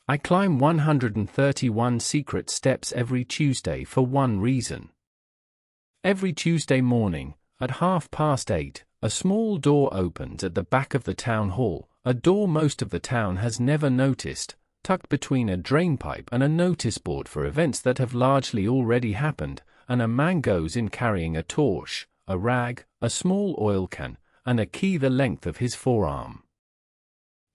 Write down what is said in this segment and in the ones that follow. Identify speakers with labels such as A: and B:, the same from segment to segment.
A: I climb 131 secret steps every Tuesday for one reason. Every Tuesday morning, at 8:30, a small door opens at the back of the town hall, a door most of the town has never noticed, tucked between a drainpipe and a notice board for events that have largely already happened, and a man goes in carrying a torch, a rag, a small oil can, and a key the length of his forearm.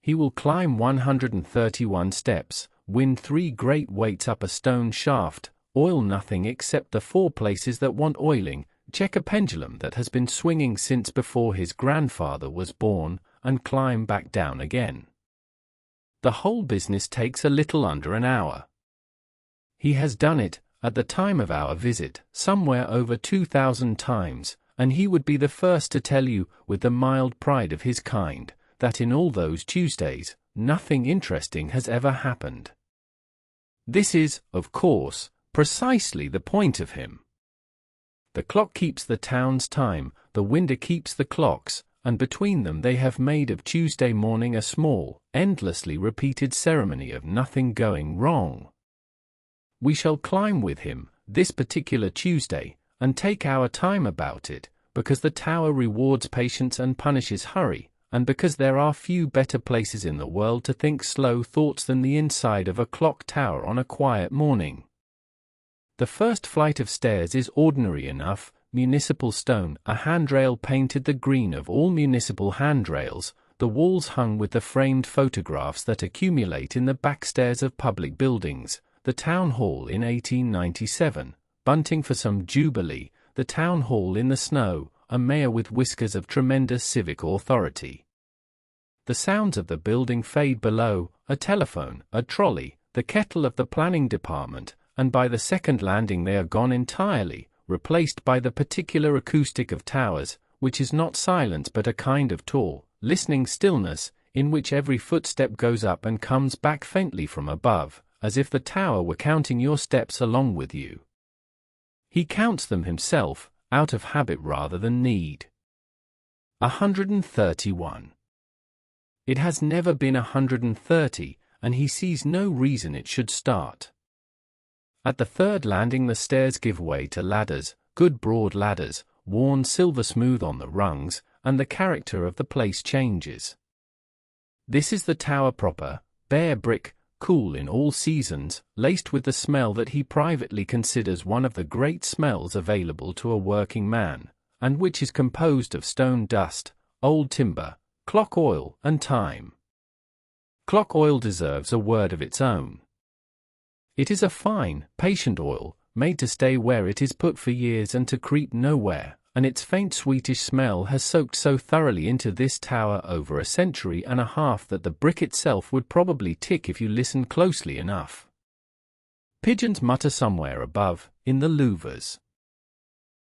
A: He will climb 131 steps, win 3 great weights up a stone shaft, oil nothing except the 4 places that want oiling, check a pendulum that has been swinging since before his grandfather was born, and climb back down again. The whole business takes a little under an hour. He has done it, at the time of our visit, somewhere over 2,000 times, and he would be the first to tell you, with the mild pride of his kind, that in all those Tuesdays, nothing interesting has ever happened. This is, of course, precisely the point of him. The clock keeps the town's time, the winder keeps the clocks, and between them they have made of Tuesday morning a small, endlessly repeated ceremony of nothing going wrong. We shall climb with him, this particular Tuesday, and take our time about it, because the tower rewards patience and punishes hurry, and because there are few better places in the world to think slow thoughts than the inside of a clock tower on a quiet morning. The first flight of stairs is ordinary enough, municipal stone, a handrail painted the green of all municipal handrails, the walls hung with the framed photographs that accumulate in the backstairs of public buildings, the town hall in 1897, bunting for some jubilee, the town hall in the snow, a mayor with whiskers of tremendous civic authority. The sounds of the building fade below, a telephone, a trolley, the kettle of the planning department, and by the second landing they are gone entirely, replaced by the particular acoustic of towers, which is not silence but a kind of tall, listening stillness, in which every footstep goes up and comes back faintly from above, as if the tower were counting your steps along with you. He counts them himself, out of habit rather than need. 131. It has never been 130, and he sees no reason it should start. At the third landing the stairs give way to ladders, good broad ladders, worn silver smooth on the rungs, and the character of the place changes. This is the tower proper, bare brick, cool in all seasons, laced with the smell that he privately considers one of the great smells available to a working man, and which is composed of stone dust, old timber, clock oil, and time. Clock oil deserves a word of its own. It is a fine, patient oil, made to stay where it is put for years and to creep nowhere, and its faint sweetish smell has soaked so thoroughly into this tower over a century and a half that the brick itself would probably tick if you listened closely enough. Pigeons mutter somewhere above, in the louvers.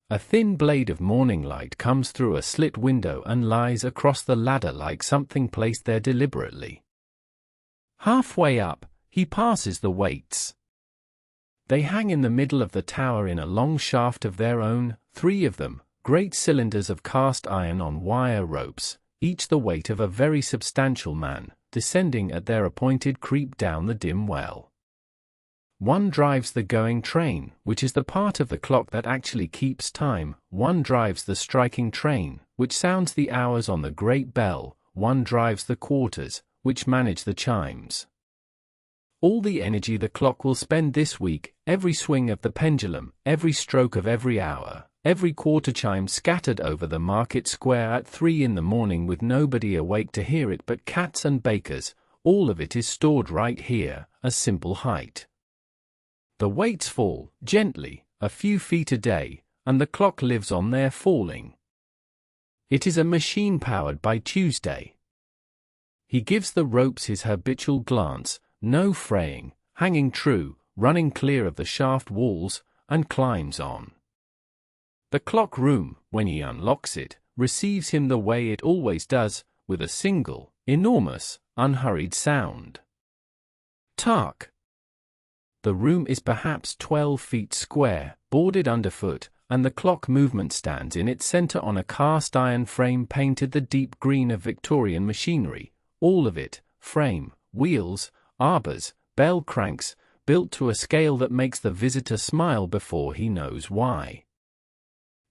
A: A thin blade of morning light comes through a slit window and lies across the ladder like something placed there deliberately. Halfway up, he passes the weights. They hang in the middle of the tower in a long shaft of their own, 3 of them, great cylinders of cast iron on wire ropes, each the weight of a very substantial man, descending at their appointed creep down the dim well. One drives the going train, which is the part of the clock that actually keeps time, one drives the striking train, which sounds the hours on the great bell, one drives the quarters, which manage the chimes. All the energy the clock will spend this week, every swing of the pendulum, every stroke of every hour, every quarter chime scattered over the market square at 3 in the morning with nobody awake to hear it but cats and bakers, all of it is stored right here, a simple height. The weights fall, gently, a few feet a day, and the clock lives on their falling. It is a machine powered by Tuesday. He gives the ropes his habitual glance, no fraying, hanging true, running clear of the shaft walls, and climbs on. The clock room, when he unlocks it, receives him the way it always does, with a single, enormous, unhurried sound. Tark! The room is perhaps 12 feet square, boarded underfoot, and the clock movement stands in its center on a cast iron frame painted the deep green of Victorian machinery, all of it, frame, wheels, arbors, bell cranks, built to a scale that makes the visitor smile before he knows why.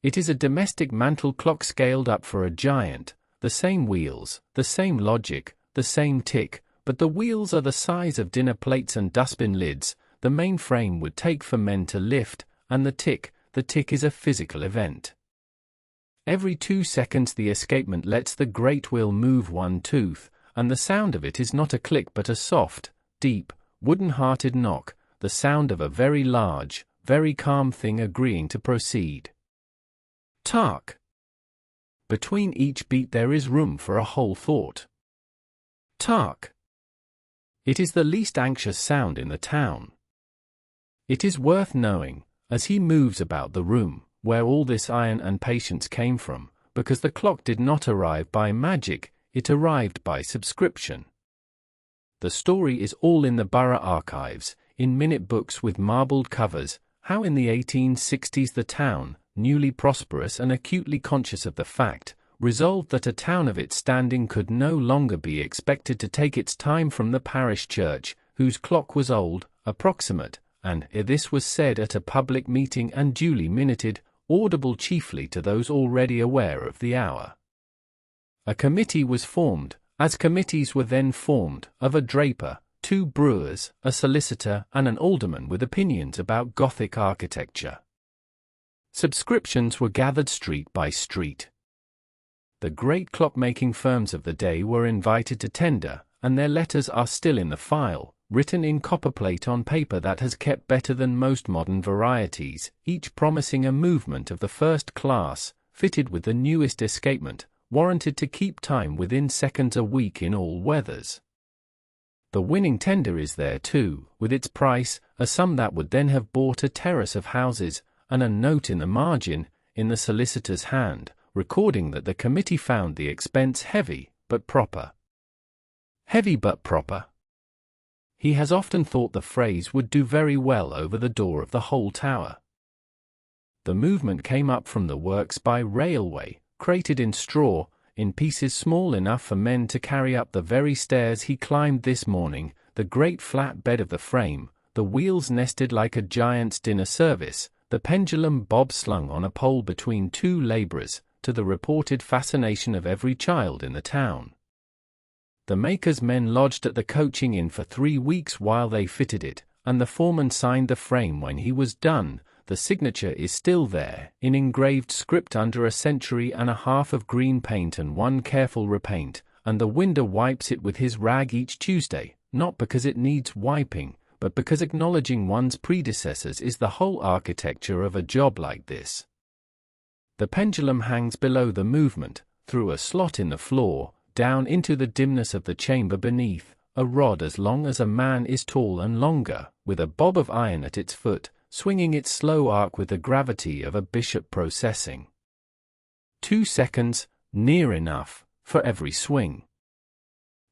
A: It is a domestic mantle clock scaled up for a giant, the same wheels, the same logic, the same tick, but the wheels are the size of dinner plates and dustbin lids, the main frame would take for men to lift, and the tick is a physical event. Every 2 seconds the escapement lets the great wheel move one tooth, and the sound of it is not a click but a soft, deep, wooden-hearted knock, the sound of a very large, very calm thing agreeing to proceed. Tak. Between each beat there is room for a whole thought. Tak. It is the least anxious sound in the town. It is worth knowing, as he moves about the room, where all this iron and patience came from, because the clock did not arrive by magic, it arrived by subscription. The story is all in the borough archives, in minute books with marbled covers, how in the 1860s the town, newly prosperous and acutely conscious of the fact, resolved that a town of its standing could no longer be expected to take its time from the parish church, whose clock was old, approximate, and this was said at a public meeting and duly minuted, audible chiefly to those already aware of the hour. A committee was formed, as committees were then formed, of a draper, 2 brewers, a solicitor, and an alderman with opinions about Gothic architecture. Subscriptions were gathered street by street. The great clock-making firms of the day were invited to tender, and their letters are still in the file, written in copperplate on paper that has kept better than most modern varieties, each promising a movement of the first class, fitted with the newest escapement, warranted to keep time within seconds a week in all weathers. The winning tender is there too, with its price, a sum that would then have bought a terrace of houses, and a note in the margin, in the solicitor's hand, recording that the committee found the expense heavy, but proper. Heavy but proper. He has often thought the phrase would do very well over the door of the whole tower. The movement came up from the works by railway, crated in straw, in pieces small enough for men to carry up the very stairs he climbed this morning, the great flat bed of the frame, the wheels nested like a giant's dinner service, the pendulum bob slung on a pole between 2 labourers, to the reported fascination of every child in the town. The maker's men lodged at the coaching inn for 3 weeks while they fitted it, and the foreman signed the frame when he was done. The signature is still there, in engraved script under a century and a half of green paint and 1 careful repaint, and the winder wipes it with his rag each Tuesday, not because it needs wiping, but because acknowledging one's predecessors is the whole architecture of a job like this. The pendulum hangs below the movement, through a slot in the floor, down into the dimness of the chamber beneath, a rod as long as a man is tall and longer, with a bob of iron at its foot, swinging its slow arc with the gravity of a bishop processing. 2 seconds, near enough, for every swing.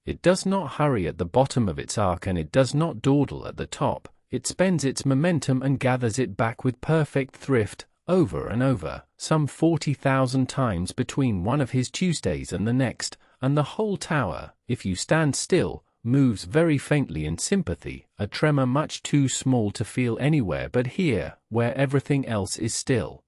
A: It does not hurry at the bottom of its arc and it does not dawdle at the top, it spends its momentum and gathers it back with perfect thrift, over and over, some 40,000 times between one of his Tuesdays and the next, and the whole tower, if you stand still, moves very faintly in sympathy, a tremor much too small to feel anywhere but here, where everything else is still.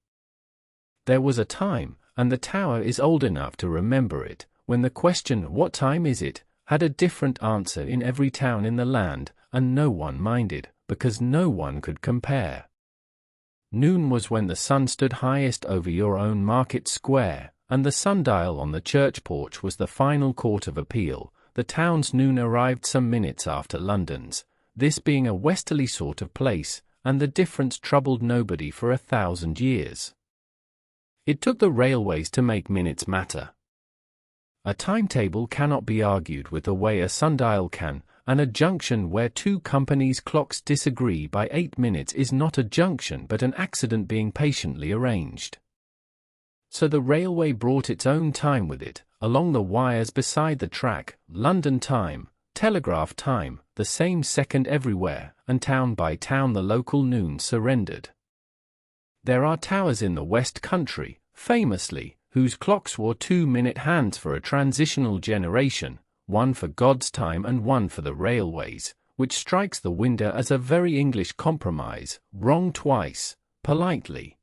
A: There was a time, and the tower is old enough to remember it, when the question, "What time is it?" had a different answer in every town in the land, and no one minded, because no one could compare. Noon was when the sun stood highest over your own market square, and the sundial on the church porch was the final court of appeal. The town's noon arrived some minutes after London's, this being a westerly sort of place, and the difference troubled nobody for 1,000 years. It took the railways to make minutes matter. A timetable cannot be argued with the way a sundial can, and a junction where 2 companies' clocks disagree by 8 minutes is not a junction but an accident being patiently arranged. So the railway brought its own time with it, along the wires beside the track, London time, telegraph time, the same second everywhere, and town by town the local noon surrendered. There are towers in the West Country, famously, whose clocks wore 2-minute hands for a transitional generation, one for God's time and one for the railways, which strikes the window as a very English compromise, wrong twice, politely.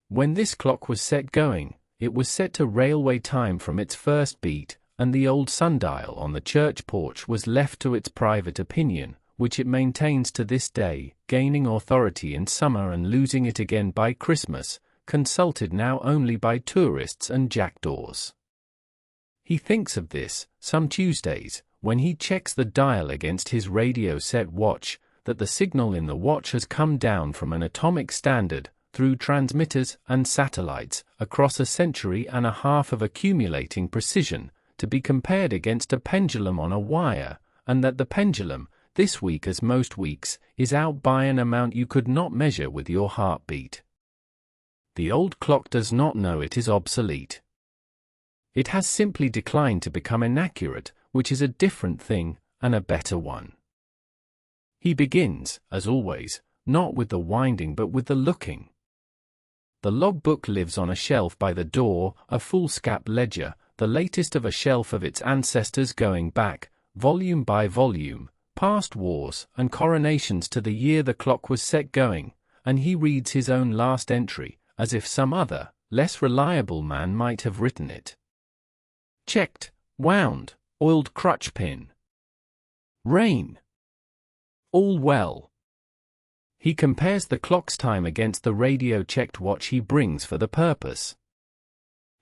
A: When this clock was set going, it was set to railway time from its first beat, and the old sundial on the church porch was left to its private opinion, which it maintains to this day, gaining authority in summer and losing it again by Christmas, consulted now only by tourists and jackdaws. He thinks of this, some Tuesdays, when he checks the dial against his radio-set watch, that the signal in the watch has come down from an atomic standard, through transmitters and satellites, across a century and a half of accumulating precision, to be compared against a pendulum on a wire, and that the pendulum, this week as most weeks, is out by an amount you could not measure with your heartbeat. The old clock does not know it is obsolete. It has simply declined to become inaccurate, which is a different thing, and a better one. He begins, as always, not with the winding but with the looking. The logbook lives on a shelf by the door, a foolscap ledger, the latest of a shelf of its ancestors going back, volume by volume, past wars and coronations to the year the clock was set going, and he reads his own last entry, as if some other, less reliable man might have written it. Checked, wound, oiled crutch pin. Rain. All well. He compares the clock's time against the radio-checked watch he brings for the purpose.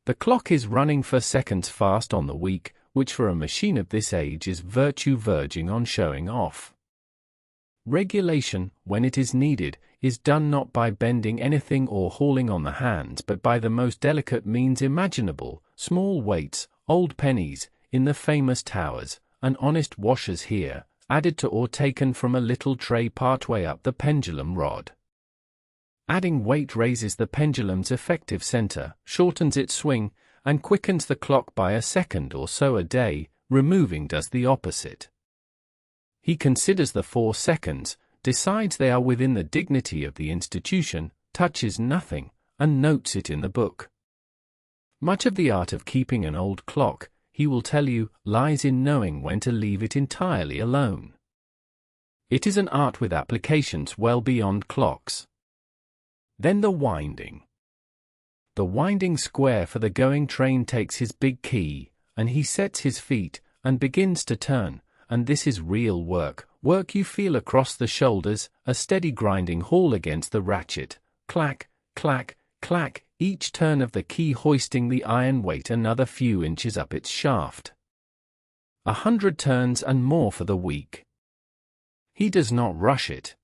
A: The clock is running 4 seconds fast on the week, which for a machine of this age is virtue verging on showing off. Regulation, when it is needed, is done not by bending anything or hauling on the hands but by the most delicate means imaginable, small weights, old pennies, in the famous towers, and honest washers here, added to or taken from a little tray partway up the pendulum rod. Adding weight raises the pendulum's effective center, shortens its swing, and quickens the clock by a second or so a day, removing does the opposite. He considers the 4 seconds, decides they are within the dignity of the institution, touches nothing, and notes it in the book. Much of the art of keeping an old clock, he will tell you, lies in knowing when to leave it entirely alone. It is an art with applications well beyond clocks. Then the winding. The winding square for the going train takes his big key, and he sets his feet, and begins to turn, and this is real work, work you feel across the shoulders, a steady grinding haul against the ratchet, clack, clack, clack, each turn of the key hoisting the iron weight another few inches up its shaft. 100 turns and more for the week. He does not rush it.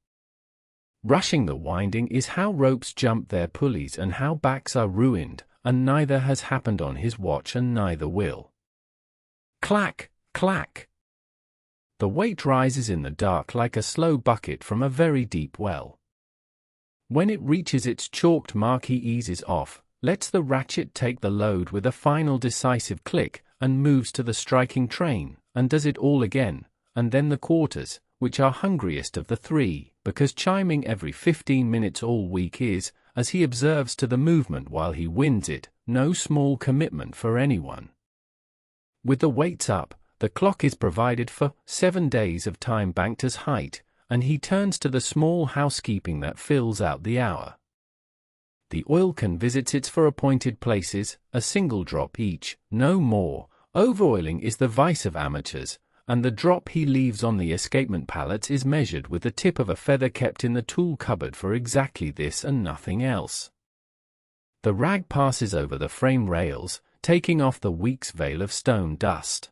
A: Rushing the winding is how ropes jump their pulleys and how backs are ruined, and neither has happened on his watch and neither will. Clack, clack. The weight rises in the dark like a slow bucket from a very deep well. When it reaches its chalked mark he eases off, lets the ratchet take the load with a final decisive click, and moves to the striking train, and does it all again, and then the quarters, which are hungriest of the 3, because chiming every 15 minutes all week is, as he observes to the movement while he wins it, no small commitment for anyone. With the weights up, the clock is provided for 7 days of time banked as height, and he turns to the small housekeeping that fills out the hour. The oil can visits its for appointed places, a single drop each, no more. Overoiling is the vice of amateurs, and the drop he leaves on the escapement pallets is measured with the tip of a feather kept in the tool cupboard for exactly this and nothing else. The rag passes over the frame rails, taking off the week's veil of stone dust.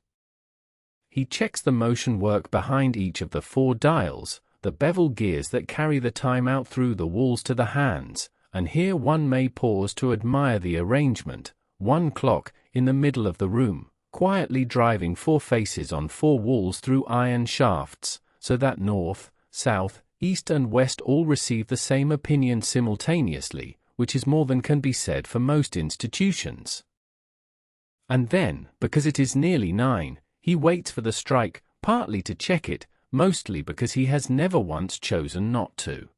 A: He checks the motion work behind each of the 4 dials, the bevel gears that carry the time out through the walls to the hands, and here one may pause to admire the arrangement, 1 clock, in the middle of the room, quietly driving 4 faces on 4 walls through iron shafts, so that north, south, east and west all receive the same opinion simultaneously, which is more than can be said for most institutions. And then, because it is nearly 9, he waits for the strike, partly to check it, mostly because he has never once chosen not to.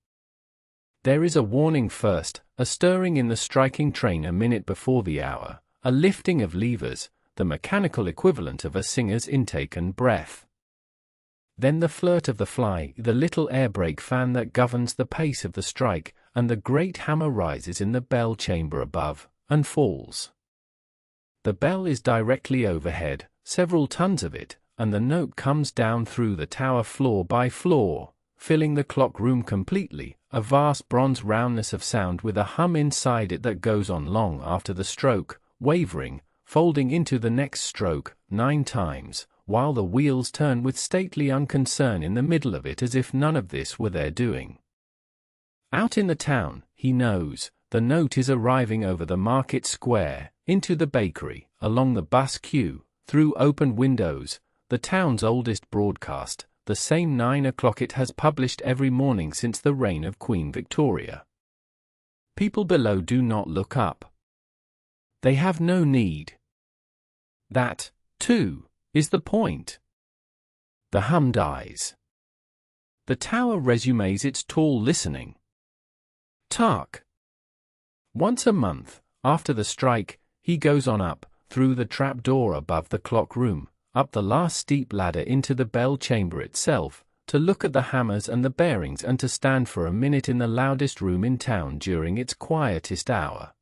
A: There is a warning first, a stirring in the striking train a minute before the hour, a lifting of levers, the mechanical equivalent of a singer's intake and breath. Then the flirt of the fly, the little air brake fan that governs the pace of the strike, and the great hammer rises in the bell chamber above, and falls. The bell is directly overhead, several tons of it, and the note comes down through the tower floor by floor, filling the clock room completely, a vast bronze roundness of sound with a hum inside it that goes on long after the stroke, wavering, folding into the next stroke, 9 times, while the wheels turn with stately unconcern in the middle of it as if none of this were their doing. Out in the town, he knows, the note is arriving over the market square, into the bakery, along the bus queue, through open windows, the town's oldest broadcast, the same 9 o'clock it has published every morning since the reign of Queen Victoria. People below do not look up. They have no need. That, too, is the point. The hum dies. The tower resumes its tall listening. Tark. Once a month, after the strike, he goes on up, through the trap-door above the clock room, up the last steep ladder into the bell chamber itself, to look at the hammers and the bearings and to stand for a minute in the loudest room in town during its quietest hour.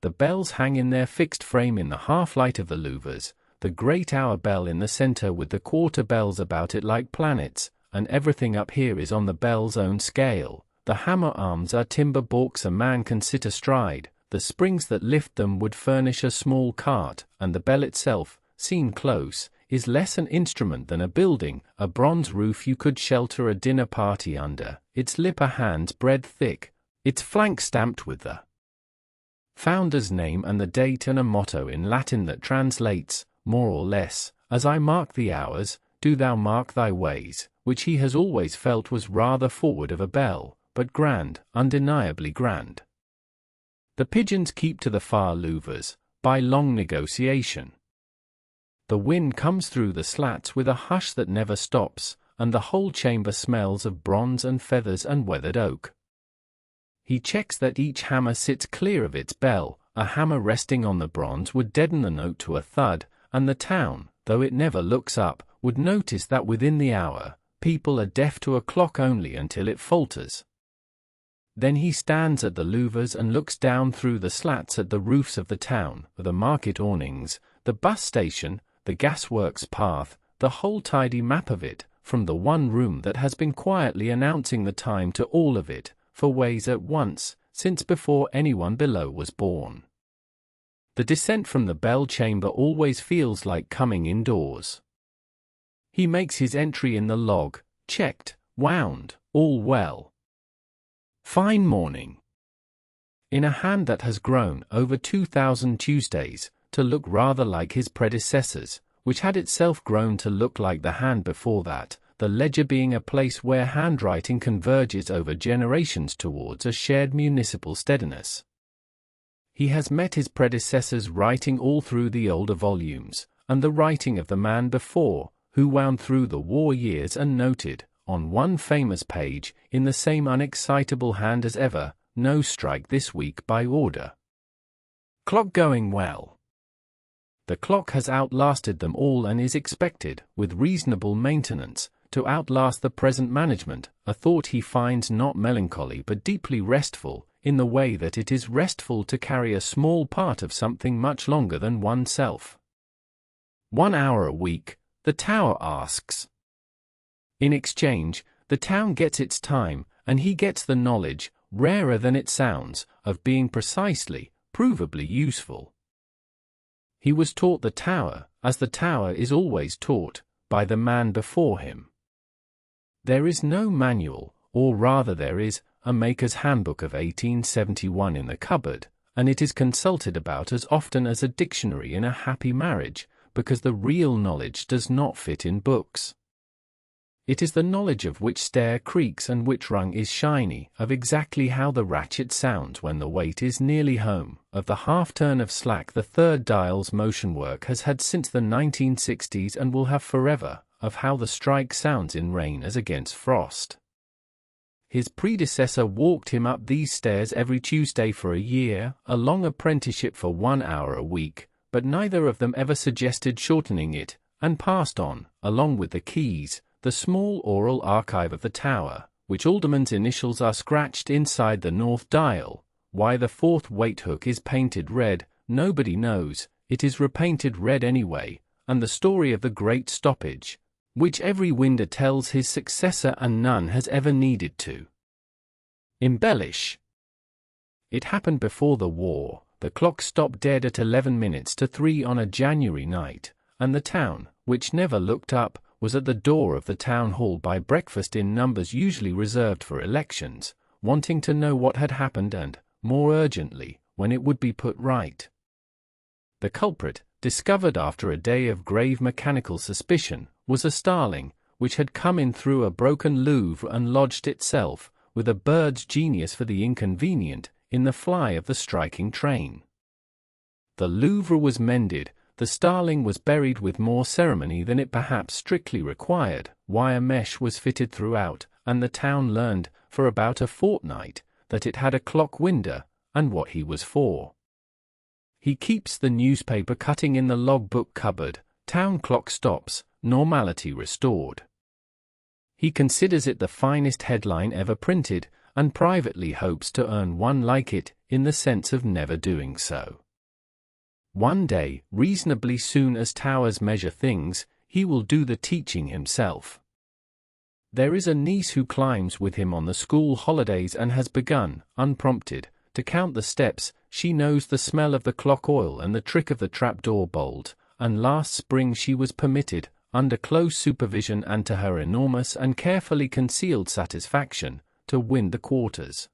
A: The bells hang in their fixed frame in the half-light of the louvers, the great hour bell in the center with the quarter bells about it like planets, and everything up here is on the bell's own scale. The hammer arms are timber balks a man can sit astride, the springs that lift them would furnish a small cart, and the bell itself, seen close, is less an instrument than a building, a bronze roof you could shelter a dinner party under, its lip a hand's breadth thick, its flank stamped with the founder's name and the date and a motto in Latin that translates, more or less, as I mark the hours, do thou mark thy ways, which he has always felt was rather forward of a bell, but grand, undeniably grand. The pigeons keep to the far louvers, by long negotiation. The wind comes through the slats with a hush that never stops, and the whole chamber smells of bronze and feathers and weathered oak. He checks that each hammer sits clear of its bell, a hammer resting on the bronze would deaden the note to a thud, and the town, though it never looks up, would notice that within the hour, people are deaf to a clock only until it falters. Then he stands at the louvers and looks down through the slats at the roofs of the town, the market awnings, the bus station, the gasworks path, the whole tidy map of it, from the one room that has been quietly announcing the time to all of it, for ways at once, since before anyone below was born. The descent from the bell chamber always feels like coming indoors. He makes his entry in the log, checked, wound, all well. Fine morning. In a hand that has grown over 2,000 Tuesdays, to look rather like his predecessors, which had itself grown to look like the hand before that, the ledger being a place where handwriting converges over generations towards a shared municipal steadiness. He has met his predecessors writing all through the older volumes, and the writing of the man before, who wound through the war years and noted, on one famous page, in the same unexcitable hand as ever, no strike this week by order. Clock going well. The clock has outlasted them all and is expected, with reasonable maintenance, to outlast the present management, a thought he finds not melancholy but deeply restful, in the way that it is restful to carry a small part of something much longer than oneself. 1 hour a week, the tower asks. In exchange, the town gets its time, and he gets the knowledge, rarer than it sounds, of being precisely, provably useful. He was taught the tower, as the tower is always taught, by the man before him. There is no manual, or rather there is, a maker's handbook of 1871 in the cupboard, and it is consulted about as often as a dictionary in a happy marriage, because the real knowledge does not fit in books. It is the knowledge of which stair creaks and which rung is shiny, of exactly how the ratchet sounds when the weight is nearly home, of the half-turn of slack the third dial's motion work has had since the 1960s and will have forever, of how the strike sounds in rain as against frost. His predecessor walked him up these stairs every Tuesday for a year, a long apprenticeship for 1 hour a week, but neither of them ever suggested shortening it, and passed on, along with the keys, the small oral archive of the tower, which Alderman's initials are scratched inside the north dial. Why the fourth weight hook is painted red, nobody knows, it is repainted red anyway, and the story of the great stoppage, which every winder tells his successor and none has ever needed to embellish. It happened before the war. The clock stopped dead at 11 minutes to 3 on a January night, and the town, which never looked up, was at the door of the town hall by breakfast in numbers usually reserved for elections, wanting to know what had happened and, more urgently, when it would be put right. The culprit, discovered after a day of grave mechanical suspicion, was a starling, which had come in through a broken Louvre and lodged itself, with a bird's genius for the inconvenient, in the fly of the striking train. The Louvre was mended, the starling was buried with more ceremony than it perhaps strictly required, wire mesh was fitted throughout, and the town learned, for about a fortnight, that it had a clock winder, and what he was for. He keeps the newspaper cutting in the logbook cupboard, town clock stops, normality restored. He considers it the finest headline ever printed, and privately hopes to earn one like it, in the sense of never doing so. One day, reasonably soon as towers measure things, he will do the teaching himself. There is a niece who climbs with him on the school holidays and has begun, unprompted, to count the steps. She knows the smell of the clock oil and the trick of the trapdoor bolt, and last spring she was permitted, under close supervision and to her enormous and carefully concealed satisfaction, to wind the quarters.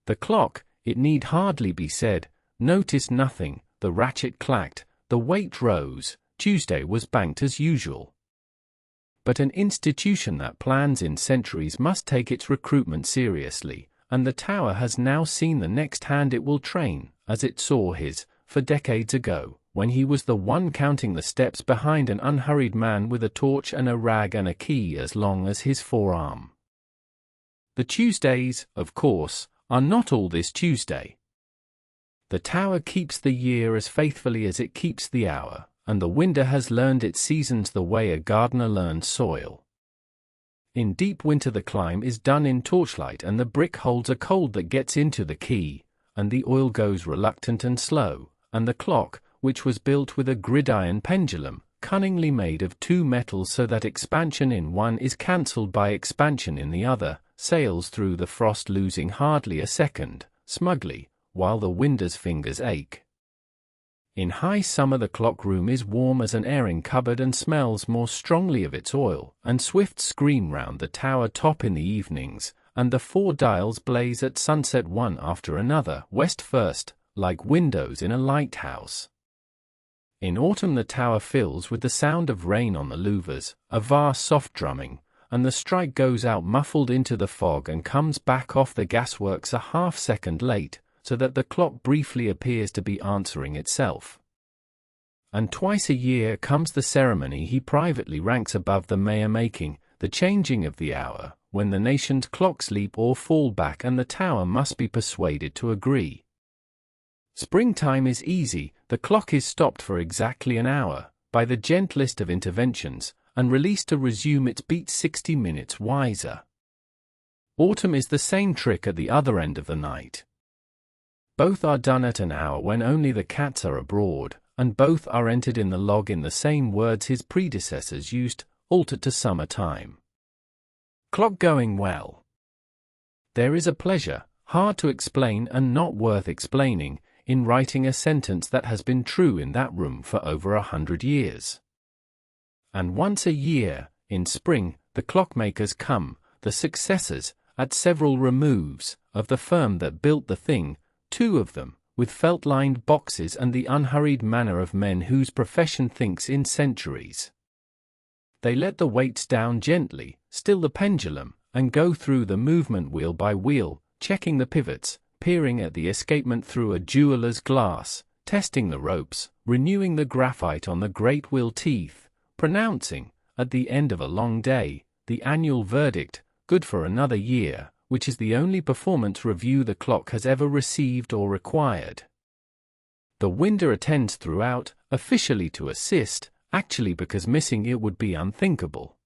A: The clock, it need hardly be said, noticed nothing. The ratchet clacked, the weight rose, Tuesday was banked as usual. But an institution that plans in centuries must take its recruitment seriously, and the tower has now seen the next hand it will train, as it saw his, for decades ago, when he was the one counting the steps behind an unhurried man with a torch and a rag and a key as long as his forearm. The Tuesdays, of course, are not all this Tuesday. The tower keeps the year as faithfully as it keeps the hour, and the winder has learned its seasons the way a gardener learns soil. In deep winter the climb is done in torchlight and the brick holds a cold that gets into the key, and the oil goes reluctant and slow, and the clock, which was built with a gridiron pendulum, cunningly made of two metals so that expansion in one is cancelled by expansion in the other, sails through the frost losing hardly a second, smugly, while the winder's fingers ache. In high summer the clock room is warm as an airing cupboard and smells more strongly of its oil, and swifts scream round the tower top in the evenings, and the 4 dials blaze at sunset one after another, west first, like windows in a lighthouse. In autumn the tower fills with the sound of rain on the louvers, a vast soft drumming, and the strike goes out muffled into the fog and comes back off the gasworks a half-second late, so that the clock briefly appears to be answering itself. And twice a year comes the ceremony he privately ranks above the mayor making, the changing of the hour, when the nation's clocks leap or fall back and the tower must be persuaded to agree. Springtime is easy, the clock is stopped for exactly an hour, by the gentlest of interventions, and released to resume its beat 60 minutes wiser. Autumn is the same trick at the other end of the night. Both are done at an hour when only the cats are abroad, and both are entered in the log in the same words his predecessors used, altered to summer time. Clock going well. There is a pleasure, hard to explain and not worth explaining, in writing a sentence that has been true in that room for over 100 years. And once a year, in spring, the clockmakers come, the successors, at several removes, of the firm that built the thing, 2 of them, with felt-lined boxes and the unhurried manner of men whose profession thinks in centuries. They let the weights down gently, still the pendulum, and go through the movement wheel by wheel, checking the pivots, peering at the escapement through a jeweller's glass, testing the ropes, renewing the graphite on the great wheel teeth, pronouncing, at the end of a long day, the annual verdict, good for another year, which is the only performance review the clock has ever received or required. The winder attends throughout, officially to assist, actually because missing it would be unthinkable.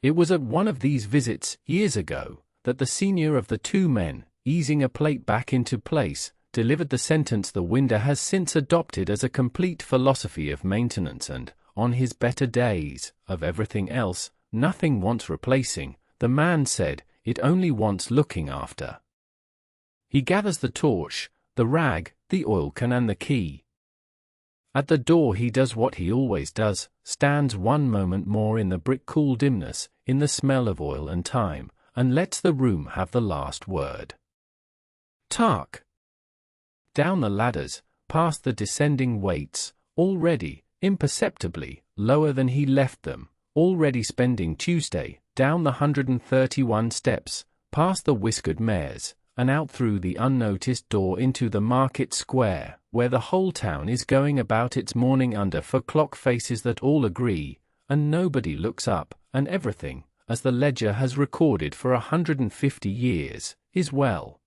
A: It was at one of these visits, years ago, that the senior of the two men, easing a plate back into place, delivered the sentence the winder has since adopted as a complete philosophy of maintenance and, on his better days, of everything else, nothing wants replacing. The man said, it only wants looking after. He gathers the torch, the rag, the oil can and the key. At the door he does what he always does, stands one moment more in the brick-cool dimness, in the smell of oil and thyme, and lets the room have the last word. Tark! Down the ladders, past the descending weights, already, imperceptibly, lower than he left them, already spending Tuesday, down the 131 steps, past the whiskered mares, and out through the unnoticed door into the market square, where the whole town is going about its morning under 4 clock faces that all agree, and nobody looks up, and everything, as the ledger has recorded for 150 years, is well.